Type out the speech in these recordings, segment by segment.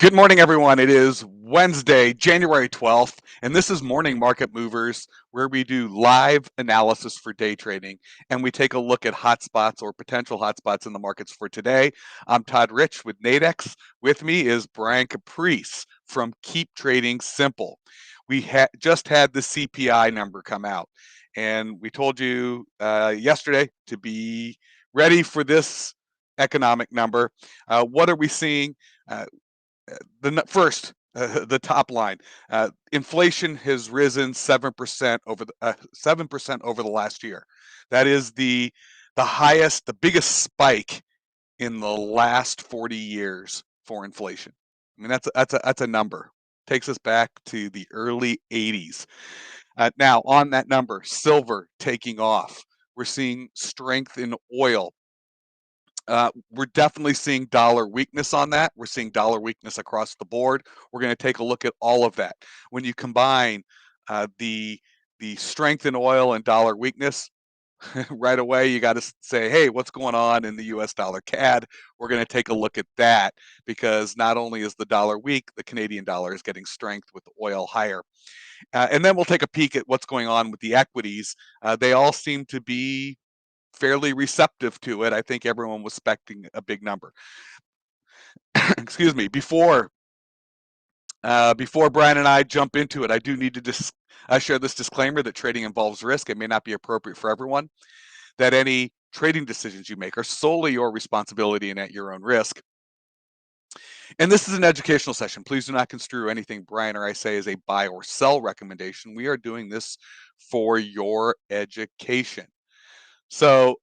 Good morning, everyone. It is Wednesday, January 12th, and this is Morning Market Movers, where we do live analysis for day trading and we take a look at hotspots or potential hotspots in the markets for today. I'm Todd Rich with Nadex. With me is Brian Caprice from Keep Trading Simple. We just had the CPI number come out, and we told you yesterday to be ready for this economic number. What are we seeing? The top line, inflation has risen 7% over the 7% over the last year. That is the highest, the biggest spike in the last 40 years for inflation. I mean, that's a number. Takes us back to the early 80s. Now, on that number, silver taking off. We're seeing strength in oil. We're definitely seeing dollar weakness on that. We're seeing dollar weakness across the board. We're going to take a look at all of that. When you combine the strength in oil and dollar weakness, right away you got to say, hey, what's going on in the US dollar CAD? We're going to take a look at that, because not only is the dollar weak, the Canadian dollar is getting strength with oil higher. And then we'll take a peek at what's going on with the equities. They all seem to be fairly receptive to it. I think everyone was expecting a big number. Excuse me. Before Brian and I jump into it, I do need to share this disclaimer that trading involves risk. It may not be appropriate for everyone. That any trading decisions you make are solely your responsibility and at your own risk. And this is an educational session. Please do not construe anything Brian or I say as a buy or sell recommendation. We are doing this for your education. So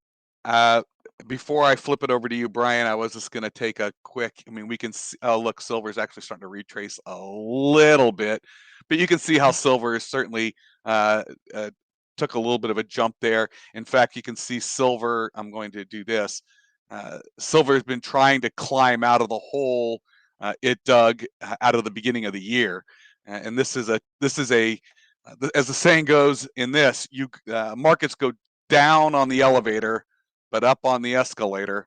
before I flip it over to you, Brian, I was just going to take a quick, we can see, oh, look, silver is actually starting to retrace a little bit, but you can see how silver is certainly took a little bit of a jump there. In fact, you can see silver, I'm going to do this. Silver has been trying to climb out of the hole it dug out of the beginning of the year. And this is a, as the saying goes in this, markets go down on the elevator, but up on the escalator.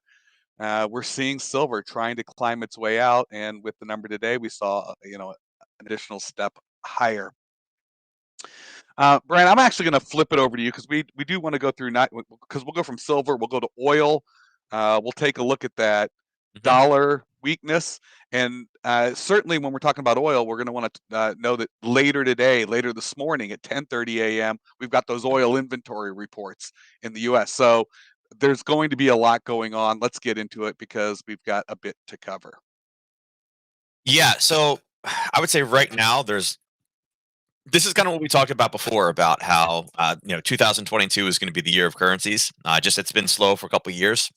We're seeing silver trying to climb its way out, and with the number today, we saw an additional step higher. Brian, I'm actually going to flip it over to you, because we do want to go through, not because we'll go from silver, we'll go to oil. We'll take a look at that dollar weakness, and certainly when we're talking about oil, we're going to want to know that later this morning at 10:30 a.m., we've got those oil inventory reports in the U.S. So there's going to be a lot going on. Let's get into it, because we've got a bit to cover. Yeah, so I would say right now this is kind of what we talked about before, about how 2022 is going to be the year of currencies. Just it's been slow for a couple of years.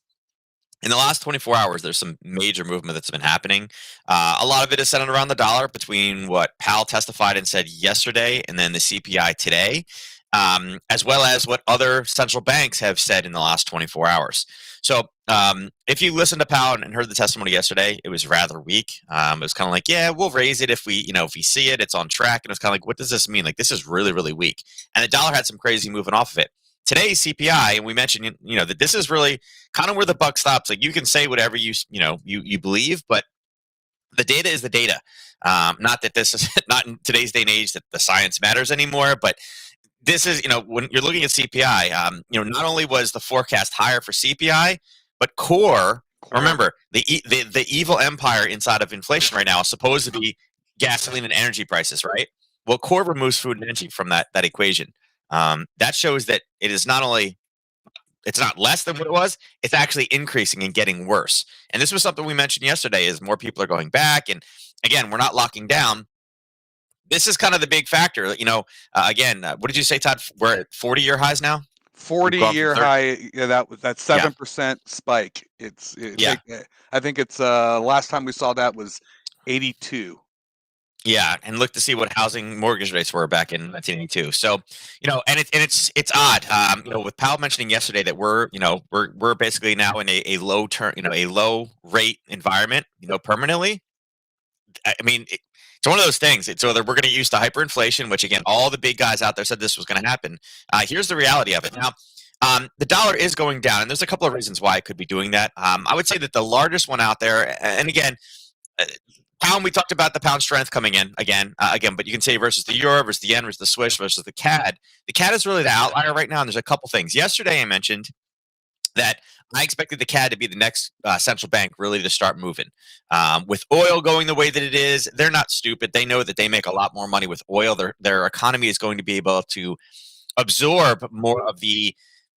In the last 24 hours, there's some major movement that's been happening. A lot of it is centered around the dollar, between what Powell testified and said yesterday and then the CPI today, as well as what other central banks have said in the last 24 hours. So if you listened to Powell and heard the testimony yesterday, it was rather weak. It was kind of like, yeah, we'll raise it if we see it, it's on track. And it was kind of like, what does this mean? Like, this is really, really weak. And the dollar had some crazy moving off of it. Today's CPI, and we mentioned, that this is really kind of where the buck stops. Like, you can say whatever you believe, but the data is the data. Not that this is not in today's day and age that the science matters anymore, but this is, when you're looking at CPI, not only was the forecast higher for CPI, but core. Remember, the evil empire inside of inflation right now is supposed to be gasoline and energy prices, right? Well, core removes food and energy from that equation. That shows that it is not only, it's not less than what it was, it's actually increasing and getting worse. And this was something we mentioned yesterday, is more people are going back. And again, we're not locking down. This is kind of the big factor. Again, what did you say, Todd? We're at 40-year highs now? 40-year high. Yeah, that 7% spike. I think it's last time we saw that was 82. Yeah, and look to see what housing mortgage rates were back in 1982. So, it's odd. With Powell mentioning yesterday that we're basically now in a low rate environment, permanently. I mean, it's one of those things. It's either we're going to get used to hyperinflation, which again, all the big guys out there said this was going to happen. Here's the reality of it. Now, the dollar is going down, and there's a couple of reasons why it could be doing that. I would say that the largest one out there, and again, Pound, we talked about the pound strength coming in again, but you can say versus the euro, versus the yen, versus the Swiss, versus the CAD. The CAD is really the outlier right now, and there's a couple things. Yesterday, I mentioned that I expected the CAD to be the next central bank really to start moving. With oil going the way that it is, they're not stupid. They know that they make a lot more money with oil. Their economy is going to be able to absorb more of the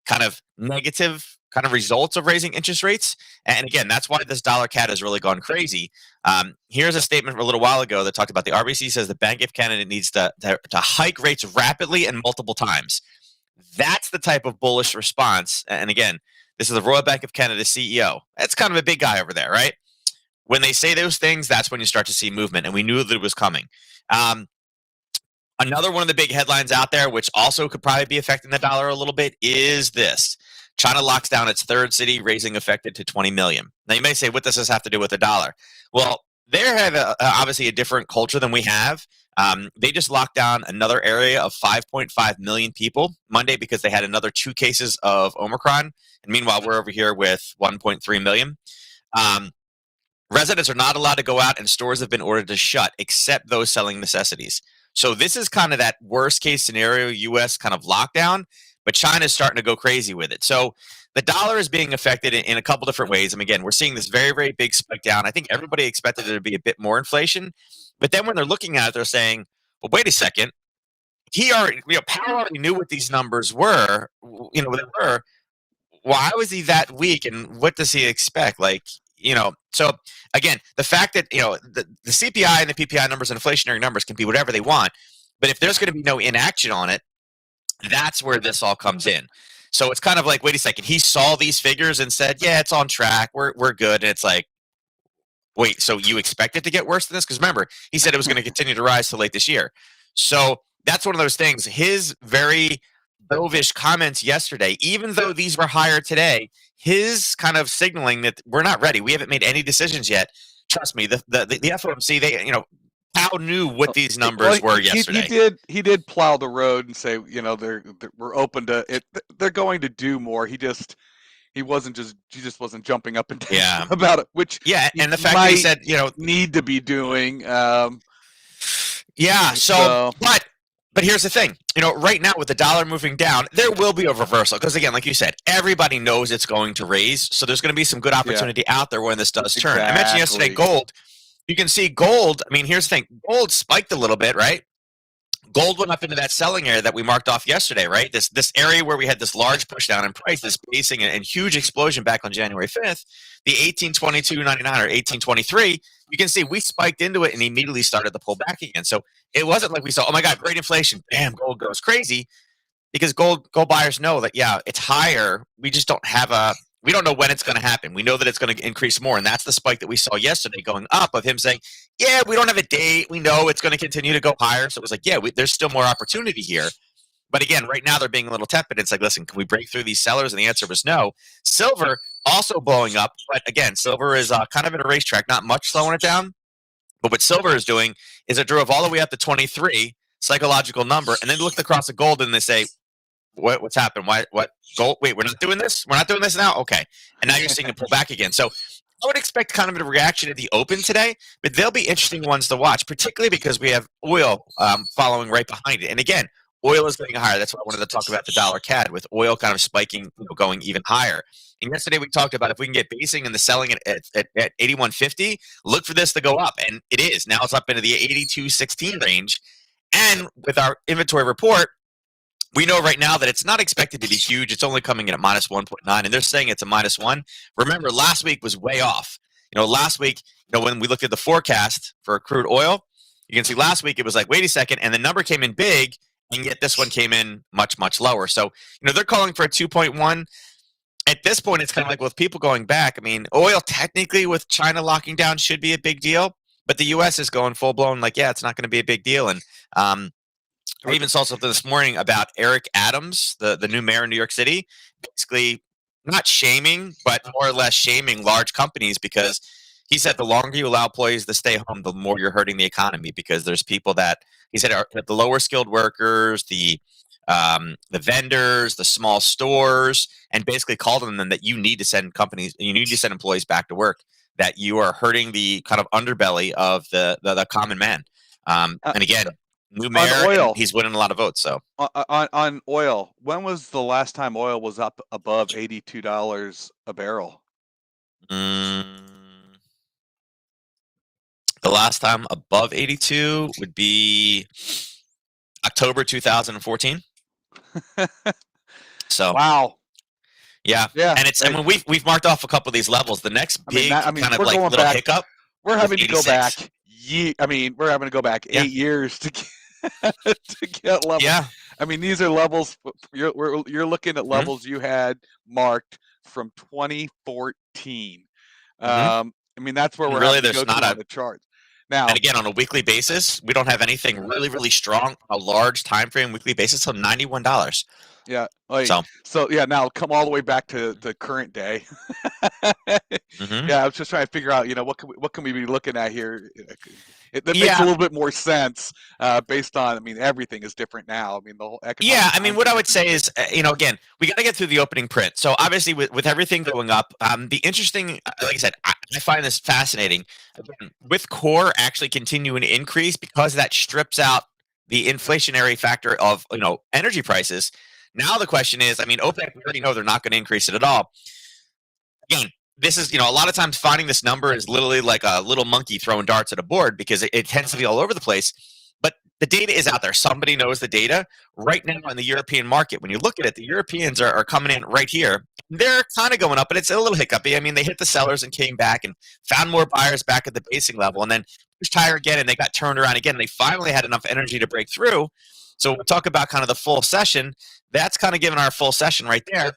kind of negative kind of results of raising interest rates. And again, that's why this dollar CAD has really gone crazy. Here's a statement a little while ago that talked about the RBC says the Bank of Canada needs to hike rates rapidly and multiple times. That's the type of bullish response. And again, this is the Royal Bank of Canada CEO. That's kind of a big guy over there, right? When they say those things, that's when you start to see movement. And we knew that it was coming. Another one of the big headlines out there, which also could probably be affecting the dollar a little bit, is this. China locks down its third city, raising affected to 20 million. Now, you may say, what does this have to do with the dollar? Well, they have obviously a different culture than we have. They just locked down another area of 5.5 million people Monday because they had another 2 cases of Omicron. And meanwhile, we're over here with 1.3 million. Residents are not allowed to go out, and stores have been ordered to shut except those selling necessities. So this is kind of that worst case scenario U.S. kind of lockdown, but China's starting to go crazy with it. So the dollar is being affected in a couple different ways. And again, we're seeing this very, very big spike down. I think everybody expected there to be a bit more inflation, but then when they're looking at it, they're saying, well, wait a second. He already, Powell already knew what these numbers were, they were. Why was he that weak, and what does he expect? So again, the fact that, the CPI and the PPI numbers and inflationary numbers can be whatever they want, but if there's going to be no inaction on it, that's where this all comes in. So it's kind of like, wait a second, he saw these figures and said, yeah, it's on track. We're good. And it's like, wait, so you expect it to get worse than this? Because remember, he said it was going to continue to rise till late this year. So that's one of those things. His very dovish comments yesterday, even though these were higher today, his kind of signaling that we're not ready. We haven't made any decisions yet. Trust me, the FOMC, Powell knew what these numbers were yesterday. He did plow the road and say, we're open to it. They're going to do more. He just wasn't jumping up and down about it, which and the fact that he said, need to be doing. But here's the thing, right now with the dollar moving down, there will be a reversal because again, like you said, everybody knows it's going to raise, so there's going to be some good opportunity out there when this does turn. Exactly. I mentioned yesterday gold. You can see gold. I mean, here's the thing: gold spiked a little bit, right? Gold went up into that selling area that we marked off yesterday, right? This area where we had this large push down in price, this basing and huge explosion back on January 5th, the 1822.99 or 1823, you can see we spiked into it and immediately started to pull back again. So it wasn't like we saw, oh my God, great inflation, bam, gold goes crazy, because gold buyers know that, it's higher. We just we don't know when it's going to happen. We know that it's going to increase more. And that's the spike that we saw yesterday going up of him saying, yeah, we don't have a date. We know it's going to continue to go higher. So it was like, there's still more opportunity here. But again, right now they're being a little tepid. It's like, listen, can we break through these sellers? And the answer was no. Silver also blowing up. But again, silver is kind of at a racetrack, not much slowing it down. But what silver is doing is it drove all the way up to 23, psychological number. And then looked across the gold and they say, what's happened? What gold? Wait, we're not doing this? We're not doing this now? Okay. And now you're seeing it pull back again. So I would expect kind of a reaction at the open today, but they'll be interesting ones to watch, particularly because we have oil following right behind it. And again, oil is going higher. That's why I wanted to talk about the dollar CAD, with oil kind of spiking, going even higher. And yesterday we talked about if we can get basing and the selling at 81.50, look for this to go up. And it is. Now it's up into the 82.16 range. And with our inventory report, we know right now that it's not expected to be huge. It's only coming in at minus 1.9, and they're saying it's a minus 1. Remember, last week was way off. Last week, when we looked at the forecast for crude oil, you can see last week it was like, wait a second, and the number came in big, and yet this one came in much, much lower. So, they're calling for a 2.1. At this point, it's kind of like with people going back. I mean, oil technically with China locking down should be a big deal, but the U.S. is going full-blown like, it's not going to be a big deal. And I even saw something this morning about Eric Adams, the new mayor of New York City, basically not shaming, but more or less shaming large companies, because he said the longer you allow employees to stay home, the more you're hurting the economy, because there's people that he said are the lower skilled workers, the vendors, the small stores, and basically called on them that you need to send employees back to work. that you are hurting the kind of underbelly of the common man. Uh, And again, new on mayor, and oil, he's winning a lot of votes. So on oil, when was the last time oil was up above $82 a barrel? mm, the last time above 82 would be October 2014. So Wow. yeah, Yeah. and I mean we've marked off a couple of these levels. The next big kind of We're like going little back. hiccup We're was having to go 86. back. We're having to go back Yeah, 8 years to get, to get level. yeah. I mean, these are levels. You're looking at Hmm. levels you had marked from 2014. Hmm. I mean, that's where And we're really, having to there's go not to on a the chart. and Now, again on a weekly basis, we don't have anything really really strong a large time frame weekly basis till $91. yeah, like So so, yeah. Now come all the way back to the current day. hmm Yeah, I was just trying to figure out, what can we be looking at here? That makes a yeah. little bit more sense based on. I mean, everything is different now. I mean, the whole Yeah, economic I mean, times what are I would different say too. is, again, we got to get through the opening print. So obviously, with everything going up, the interesting, like I said, I find this fascinating. Again, with core actually continuing to increase because that strips out the inflationary factor of energy prices. Now the question is, I mean, OPEC, we already know they're not going to increase it at all. Again, this is, a lot of times finding this number is literally like a little monkey throwing darts at a board because it tends to be all over the place. But the data is out there. Somebody knows the data. Right now in the European market, when you look at it, the Europeans are coming in right here. They're kind of going up, but it's a little hiccupy. I mean, they hit the sellers and came back and found more buyers back at the basing level and then pushed higher again and they got turned around again. And they finally had enough energy to break through. So we'll talk about kind of the full session. That's kind of given our full session right there.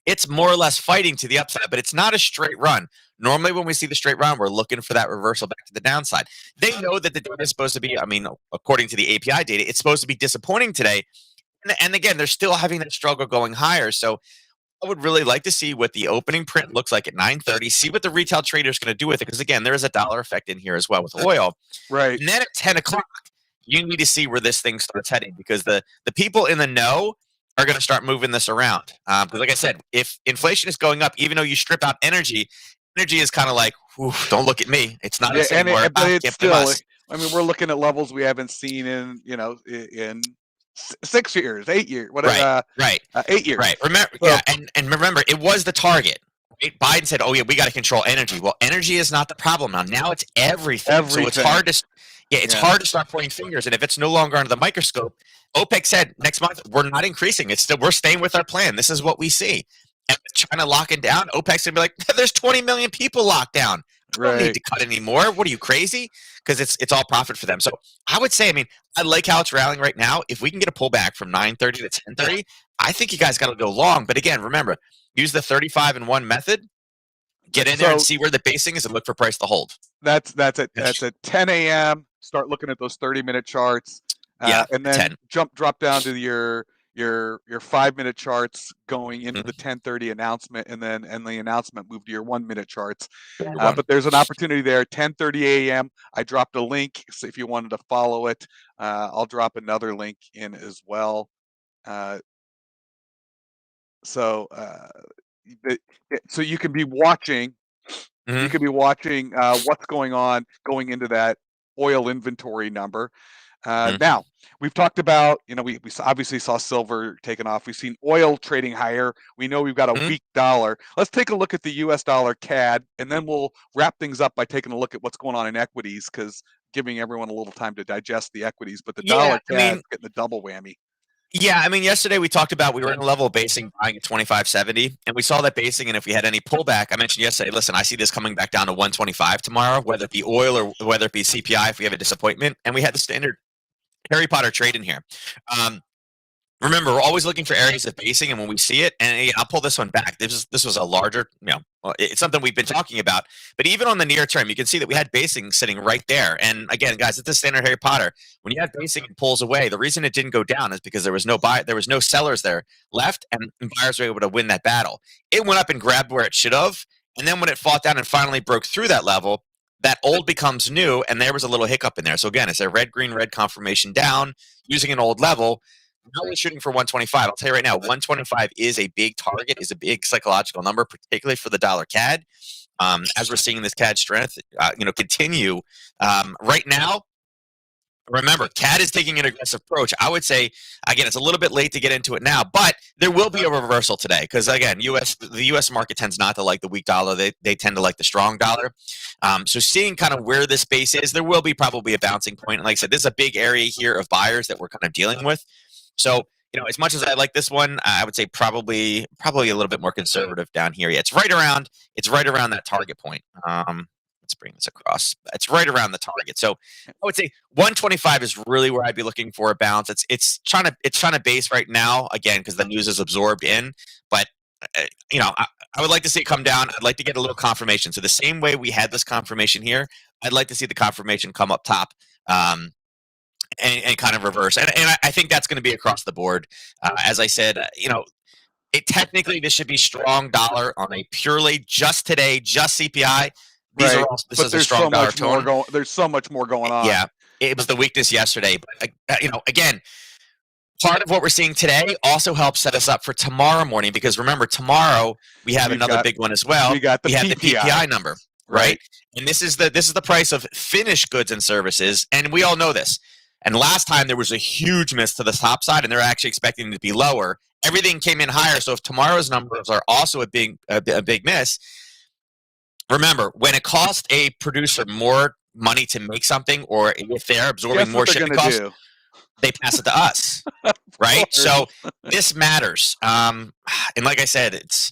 It's more or less fighting to the upside, but it's not a straight run. Normally, when we see the straight run, we're looking for that reversal back to the downside. They know that the data is supposed to be, I mean, according to the API data, it's supposed to be disappointing today. And again, they're still having that struggle going higher. So I would really like to see what the opening print looks like at 9:30. See what the retail trader is going to do with it, because again, there is a dollar effect in here as well with oil. Right. And then at 10 o'clock, you need to see where this thing starts heading because the people in the know are going to start moving this around. Because, like I said, if inflation is going up, even though you strip out energy, energy is kind of like, don't look at me. It's not Yeah, us anymore. but it's Can't blame still. us. I mean, we're looking at levels we haven't seen in 6 years, 8 years, whatever, Right, right, 8 years. right. Remember, So yeah, and remember, it was the target. Right? Biden said, "Oh yeah, we got to control energy." Well, energy is not the problem now. Now it's everything. So it's everything. hard to, yeah, it's Yeah. hard to start pointing fingers. And if it's no longer under the microscope, OPEC said next month we're not increasing. It's still we're staying with our plan. This is what we see. And China locking down, OPEC's gonna be like, "There's 20 million people locked down. I don't need Right. to cut anymore. What are you crazy?" Because it's all profit for them. So I would say, I mean, I like how it's rallying right now. If we can get a pullback from 9:30 to 10:30, I think you guys got to go long. But again, remember, use the 35 and 1 method. Get in there and So see where the basing is and look for price to hold. that's at 10 a.m. Start looking at those 30-minute charts, Yeah, and at then 10. drop down to your 5-minute charts going into the Mhm. 10:30 announcement, and the announcement move to your 1-minute charts. One. But there's an opportunity there. 10:30 a.m. I dropped a link, so if you wanted to follow it, I'll drop another link in as well. Uh, so so you can be watching. You Hmm. could be watching what's going on going into that oil inventory number. Hmm. Now, we've talked about, we obviously saw silver taking off. We've seen oil trading higher. We know we've got a Hmm. weak dollar. Let's take a look at the US dollar CAD, and then we'll wrap things up by taking a look at what's going on in equities, because giving everyone a little time to digest the equities. But the Yeah, dollar I CAD mean, is getting the double whammy. yesterday we talked about we were in a level of basing buying at 25.70, and we saw that basing. And if we had any pullback, I mentioned yesterday, listen, I see this coming back down to 125 tomorrow, whether it be oil or whether it be CPI if we have a disappointment. And we had the standard Harry Potter trade in here. Um, Remember, we're always looking for areas of basing, and when we see it, and I'll pull this one back. This was a larger, it's something we've been talking about. But even on the near term, you can see that we had basing sitting right there. And again, guys, it's the standard Harry Potter. When you have basing and pulls away, the reason it didn't go down is because there was no buy, there was no sellers there left, and buyers were able to win that battle. It went up and grabbed where it should have, and then when it fought down and finally broke through that level, that old becomes new, and there was a little hiccup in there. So again, it's a red, green, red confirmation down using an old level. Now we're shooting for 125. I'll tell you right now, 125 is a big target, is a big psychological number, particularly for the dollar CAD. as we're seeing this CAD strength, continue. Right now, remember, CAD is taking an aggressive approach. I would say, again, it's a little bit late to get into it now, but there will be a reversal today because, again, the U.S. market tends not to like the weak dollar. They tend to like the strong dollar. So seeing kind of where this space is, there will be probably a bouncing point. And like I said, this is a big area here of buyers that we're kind of dealing with. So, as much as I like this one, I would say probably a little bit more conservative down here. Yeah, it's right around that target point. Let's bring this across. It's right around the target. So I would say 125 is really where I'd be looking for a bounce. It's trying to base right now again because the news is absorbed in. But I would like to see it come down. I'd like to get a little confirmation. So the same way we had this confirmation here, I'd like to see the confirmation come up top. And kind of reverse. And I think that's going to be across the board. As I said, technically this should be strong dollar on a purely just today, just CPI. This is a strong dollar tone. There's so much more going on. Yeah, it was the weakness yesterday. But, again, part of what we're seeing today also helps set us up for tomorrow morning because remember, tomorrow we have another big one as well. We have the PPI number, right? And this is the price of finished goods and services, and we all know this. And last time there was a huge miss to the top side, and they're actually expecting it to be lower. Everything came in higher. So if tomorrow's numbers are also a big miss, remember when it costs a producer more money to make something, or if they're absorbing more shipping costs, they pass it to us, right? So this matters. And like I said, it's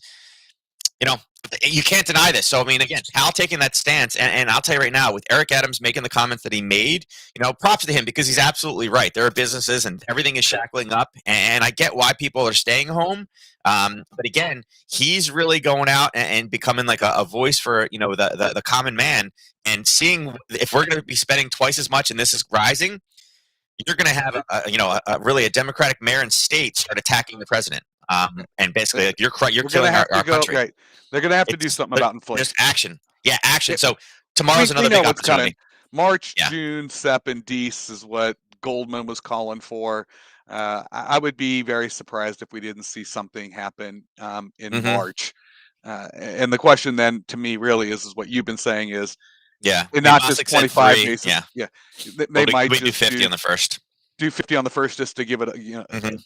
you can't deny this. So, I mean, again, Hal taking that stance, and I'll tell you right now, with Eric Adams making the comments that he made, props to him because he's absolutely right. There are businesses and everything is shackling up, and I get why people are staying home. But again, he's really going out and becoming like a voice for, the common man and seeing if we're going to be spending twice as much and this is rising, you're going to have really a Democratic mayor and state start attacking the president. And basically, like, you're killing our country. Right. They're going to have to do something about inflation. Just action. Yeah, action. So tomorrow's another big opportunity. March, June, SEP, and DECE is what Goldman was calling for. I would be very surprised if we didn't see something happen in March. And the question then to me really is what you've been saying is, and not just 25 basis. Yeah. They might do 50 on the first. Do 50 on the first just to give it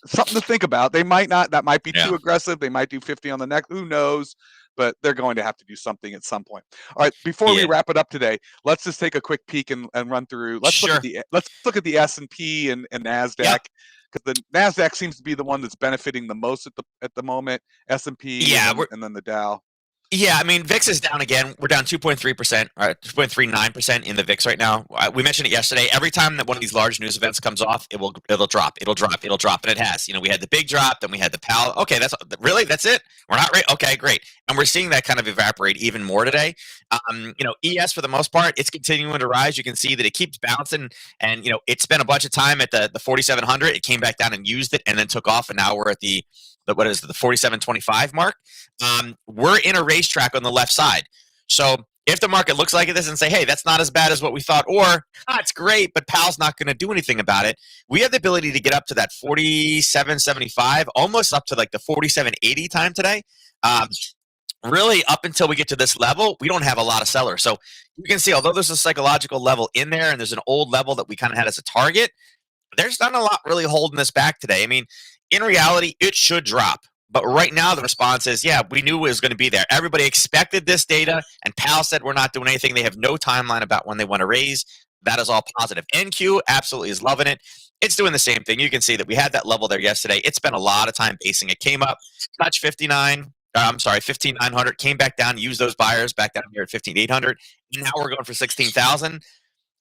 something to think about. They might not. That might be too aggressive. They might do 50 on the next. Who knows? But they're going to have to do something at some point. All right. Before we wrap it up today, let's just take a quick peek and run through. Let's look at the S&P and Nasdaq because the Nasdaq seems to be the one that's benefiting the most at the moment. S&P and then the Dow. Yeah, I mean, VIX is down again. We're down 2.3%, or 2.39% in the VIX right now. We mentioned it yesterday. Every time that one of these large news events comes off, it'll drop, and it has. We had the big drop, then we had the Powell. Okay, that's it. We're not right. Okay, great. And we're seeing that kind of evaporate even more today. ES for the most part, it's continuing to rise. You can see that it keeps bouncing, and it spent a bunch of time at the 4,700. It came back down and used it, and then took off, and now we're at the 47.25 mark. We're in a racetrack on the left side. So if the market looks like this and say, hey, that's not as bad as what we thought, or it's great, but Powell's not going to do anything about it, we have the ability to get up to that 47.75, almost up to like the 47.80 time today. Really, up until we get to this level, we don't have a lot of sellers. So you can see, although there's a psychological level in there and there's an old level that we kind of had as a target, there's not a lot really holding us back today. I mean, in reality, it should drop. But right now, the response is, we knew it was going to be there. Everybody expected this data, and Powell said we're not doing anything. They have no timeline about when they want to raise. That is all positive. NQ absolutely is loving it. It's doing the same thing. You can see that we had that level there yesterday. It spent a lot of time basing. It came up, touched 15,900, came back down, used those buyers back down here at 15,800. Now we're going for 16,000.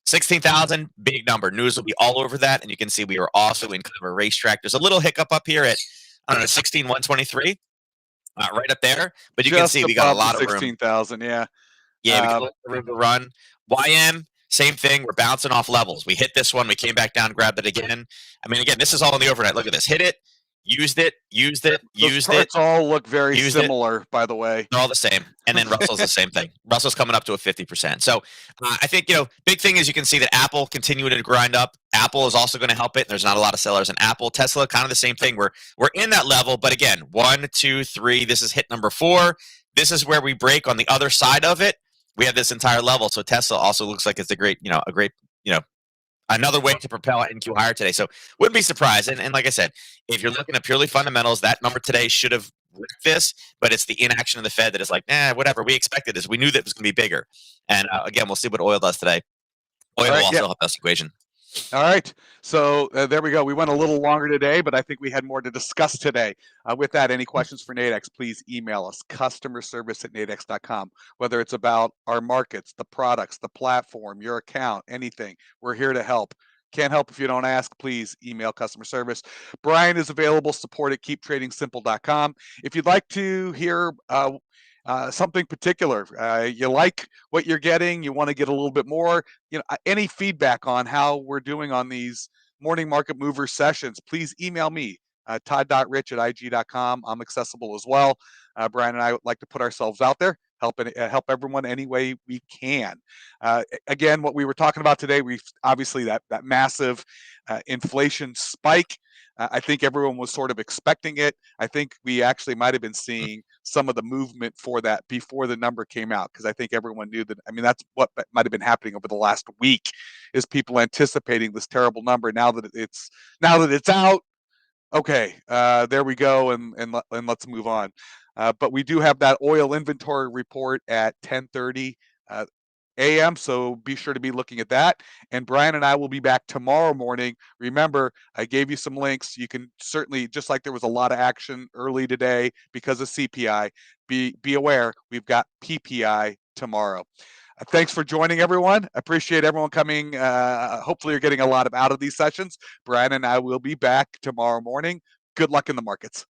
16,000, big number. News will be all over that, and you can see we are also in kind of a racetrack. There's a little hiccup up here at 16,123, right up there. But you can see we got a lot of room. 16,000, yeah. Yeah, we got a lot of room to run. YM, same thing. We're bouncing off levels. We hit this one. We came back down, grabbed it again. I mean, again, this is all in the overnight. Look at this. Hit it. Used it. Those charts all look very similar, by the way. They're all the same. And then Russell's the same thing. Russell's coming up to a 50%. So I think, big thing is you can see that Apple continuing to grind up. Apple is also going to help it. There's not a lot of sellers in Apple. Tesla, kind of the same thing. We're in that level. But again, 1, 2, 3. This is hit number 4. this is where we break on the other side of it. We have this entire level. So Tesla also looks like it's a great, another way to propel NQ higher today. So wouldn't be surprised. And like I said, if you're looking at purely fundamentals, that number today should have this, but it's the inaction of the Fed that is like, whatever. We expected this. We knew that it was going to be bigger. And again, we'll see what oil does today. Oil will also help us equation. All right. So there we go. We went a little longer today, but I think we had more to discuss today. With that, any questions for Nadex, please email us, customerservice@nadex.com. Whether it's about our markets, the products, the platform, your account, anything, we're here to help. Can't help if you don't ask. Please email customer service. Brian is available, support at keeptradingsimple.com. If you'd like to hear something particular, you like what you're getting, you want to get a little bit more, any feedback on how we're doing on these morning market mover sessions, please email me, todd.rich@ig.com. I'm accessible as well. Brian and I would like to put ourselves out there, help everyone any way we can. Again, what we were talking about today, we've obviously that massive inflation spike. I think everyone was sort of expecting it. I think we actually might have been seeing some of the movement for that before the number came out, because I think everyone knew that. I mean, that's what might have been happening over the last week, is people anticipating this terrible number. Now that it's out, okay, there we go, and let's move on. But we do have that oil inventory report at 10:30 a.m. So be sure to be looking at that. And Brian and I will be back tomorrow morning. Remember, I gave you some links. You can certainly, just like there was a lot of action early today because of CPI, be aware we've got PPI tomorrow. Thanks for joining, everyone. Appreciate everyone coming. Hopefully you're getting a lot out of these sessions. Brian and I will be back tomorrow morning. Good luck in the markets.